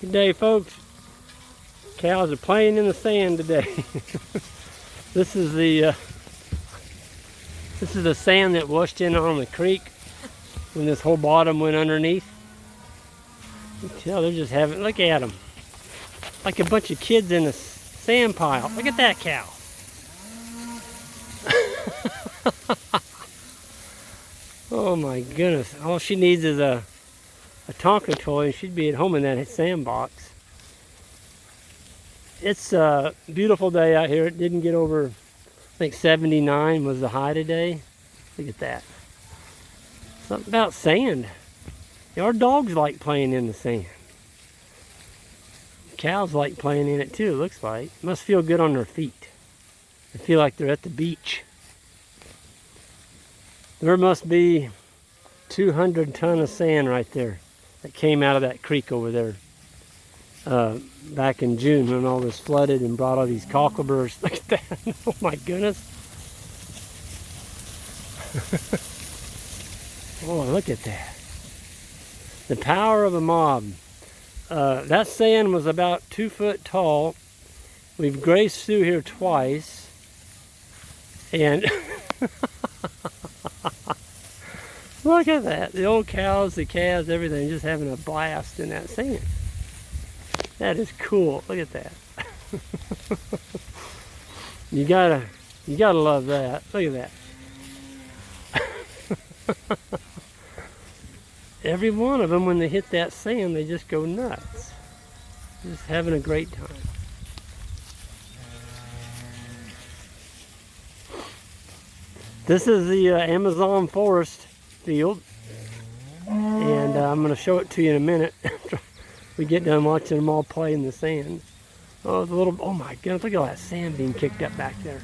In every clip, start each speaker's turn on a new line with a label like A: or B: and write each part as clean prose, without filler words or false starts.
A: Good day, folks. Cows are playing in the sand today. This is the sand that washed in on the creek when this whole bottom went underneath. You can tell they're just having, look at them, like a bunch of kids in a sand pile. Look at that cow. Oh my goodness! All she needs is a Tonka toy, and she'd be at home in that sandbox. It's a beautiful day out here. It didn't get over, I think 79 was the high today. Look at that. Something about sand. Our dogs like playing in the sand. Cows like playing in it too, looks like. Must feel good on their feet. They feel like they're at the beach. There must be 200 tons of sand right there that came out of that creek over there back in June when all this flooded and brought all these cockleburs. Look at that. Oh my goodness. Oh, look at that. The power of a mob. That sand was about 2 foot tall. We've grazed through here twice. And look at that. The old cows, the calves, everything just having a blast in that sand. That is cool. Look at that. You gotta love that. Look at that. Every one of them, when they hit that sand, they just go nuts. Just having a great time. This is the Amazon forest field, and I'm going to show it to you in a minute after we get done watching them all play in the sand. Oh, the little, oh my goodness, look at all that sand being kicked up back there.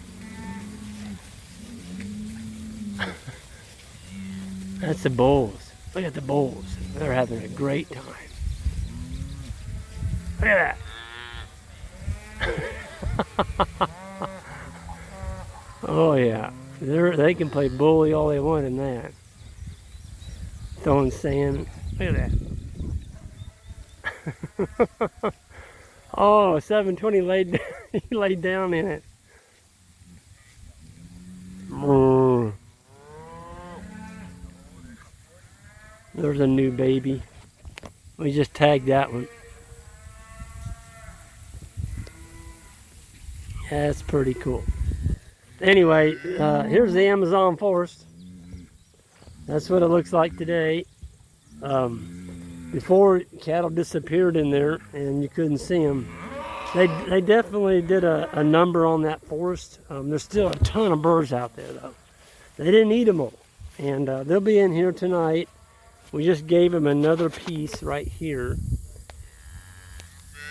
A: That's the bulls. Look at the bulls. They're having a great time. Look at that. Oh yeah. They can play bully all they want in that. Throwing sand. Look at that. Oh, 720 he laid down in it. There's a new baby. We just tagged that one. That's pretty cool. Anyway, here's the Amazon forest. That's what it looks like today. Before, cattle disappeared in there and you couldn't see them. They definitely did a number on that forest. There's still a ton of birds out there though. They didn't eat them all. And they'll be in here tonight. We just gave them another piece right here.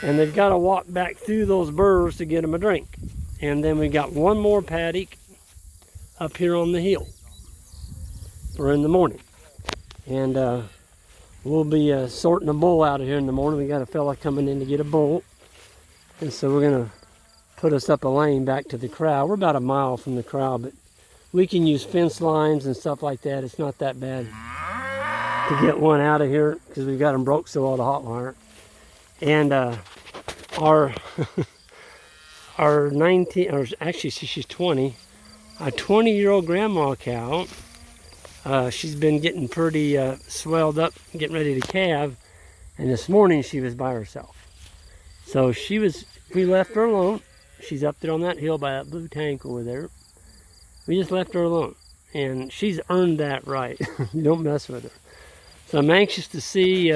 A: And they've got to walk back through those burrs to get them a drink. And then we got one more paddock up here on the hill for in the morning. And we'll be sorting a bull out of here in the morning. We got a fella coming in to get a bull. And so we're going to put us up a lane back to the corral. We're about a mile from the corral, but we can use fence lines and stuff like that. It's not that bad to get one out of here because we've got them broke so all the hot wire. And our 19, or actually she's 20, a 20-year-old grandma cow. She's been getting pretty swelled up, getting ready to calve, and this morning she was by herself. So we left her alone. She's up there on that hill by that blue tank over there. We just left her alone, and she's earned that right. You don't mess with her. So I'm anxious to see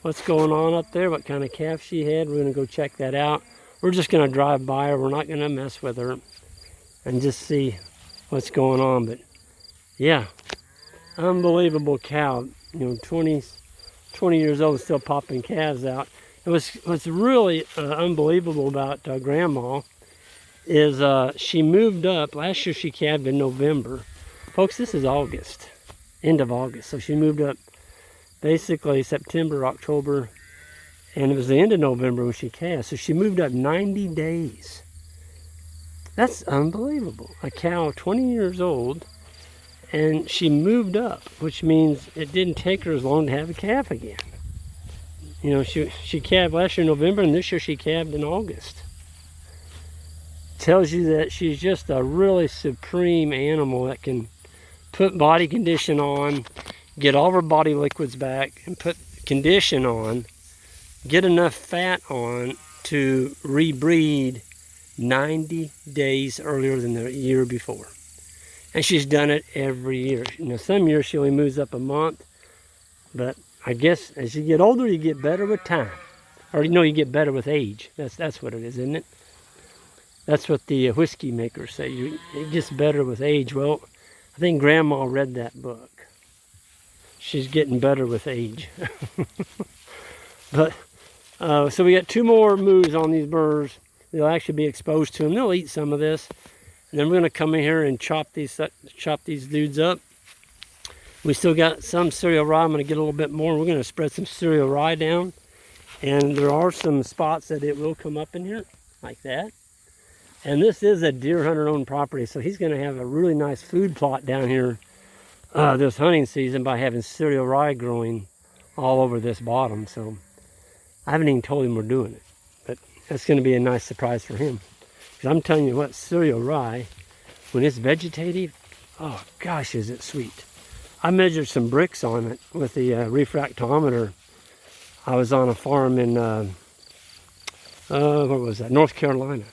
A: what's going on up there, what kind of calf she had. We're going to go check that out. We're just going to drive by her. We're not going to mess with her and just see what's going on. But yeah, unbelievable cow. You know, 20 years old, still popping calves out. What's really unbelievable about Grandma is she moved up. Last year she calved in November. Folks, this is August, end of August. So she moved up basically September, October, and it was the end of November when she calved. So she moved up 90 days. That's unbelievable. A cow 20 years old, and she moved up, which means it didn't take her as long to have a calf again. You know, she calved last year in November, and this year she calved in August. Tells you that she's just a really supreme animal that can put body condition on, get all of her body liquids back, and put condition on, get enough fat on to rebreed 90 days earlier than the year before. And she's done it every year. You know, some years she only moves up a month, but I guess as you get older, you get better with time. Or, you know, you get better with age. That's what it is, isn't it? That's what the whiskey makers say. It gets better with age. Well, I think Grandma read that book. She's getting better with age. But, so we got 2 more moves on these burrs. They'll actually be exposed to them. They'll eat some of this. And then we're going to come in here and chop these dudes up. We still got some cereal rye. I'm going to get a little bit more. We're going to spread some cereal rye down. And there are some spots that it will come up in here, like that. And this is a deer hunter owned property, so he's going to have a really nice food plot down here this hunting season by having cereal rye growing all over this bottom. So I haven't even told him we're doing it, but that's going to be a nice surprise for him. Because I'm telling you what, cereal rye, when it's vegetative, oh gosh, is it sweet. I measured some bricks on it with the refractometer. I was on a farm in, where was that? North Carolina.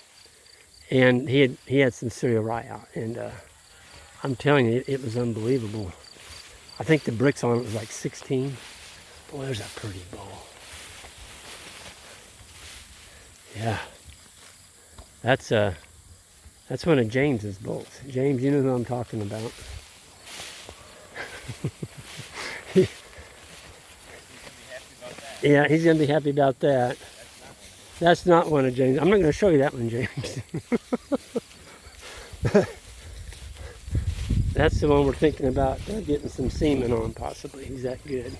A: And he had some cereal rye out. And I'm telling you, it was unbelievable. I think the bricks on it was like 16. Boy, there's a pretty bull. Yeah. That's one of James's bulls. James, you know who I'm talking about. Yeah, he's going to be happy about that. That's not one of James. I'm not going to show you that one, James. That's the one we're thinking about getting some semen on, possibly. He's that good.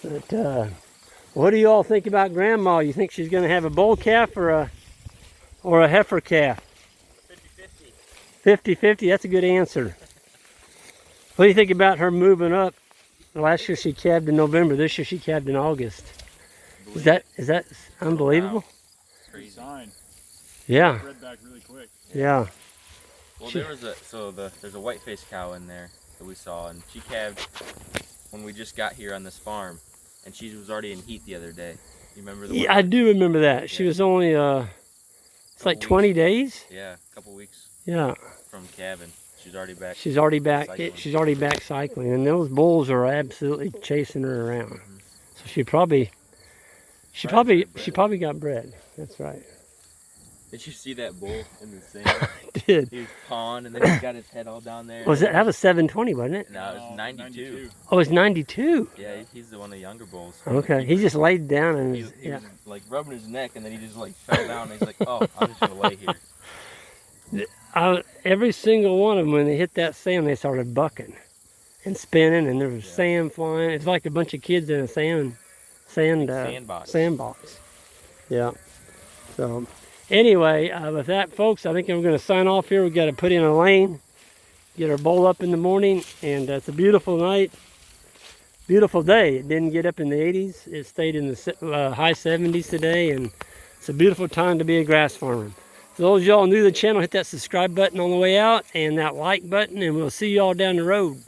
A: But what do you all think about Grandma? You think she's going to have a bull calf or a heifer calf? 50-50. 50-50, that's a good answer. What do you think about her moving up? Last year she calved in November. This year she calved in August. Is that unbelievable?
B: Wow. Crazy sign.
A: Yeah.
B: Bred back really quick.
A: Yeah.
C: Well, there's a white-faced cow in there that we saw, and she calved when we just got here on this farm, and she was already in heat the other day. You remember the one?
A: Yeah, I do remember that. Yeah. She was only it's like 20 days.
C: Yeah, a couple weeks.
A: Yeah.
C: From calving. She's already back.
A: She's already back.
C: Cycling.
A: She's already back cycling, and those bulls are absolutely chasing her around. Mm-hmm. So she probably got bred. That's right.
C: Did you see that bull in the sand?
A: I did.
C: He was pawing, and then he got his head all down there.
A: That was 720, wasn't it?
C: No, it was 92.
A: Oh, it's 92.
C: Yeah, he's one of the younger bulls.
A: Okay, he just laid down and
C: he was like rubbing his neck, and then he just like fell down. And he's like, "Oh, I'm just gonna lay here."
A: Every single one of them, when they hit that sand, they started bucking and spinning, and there was sand flying. It's like a bunch of kids in a sandbox. Yeah. So anyway, with that, folks, I think we're going to sign off here. We've got to put in a lane, get our bull up in the morning, and it's a beautiful night, beautiful day. It didn't get up in the 80s. It stayed in the high 70s today, and it's a beautiful time to be a grass farmer. For those of y'all new to the channel, hit that subscribe button on the way out and that like button, and we'll see y'all down the road.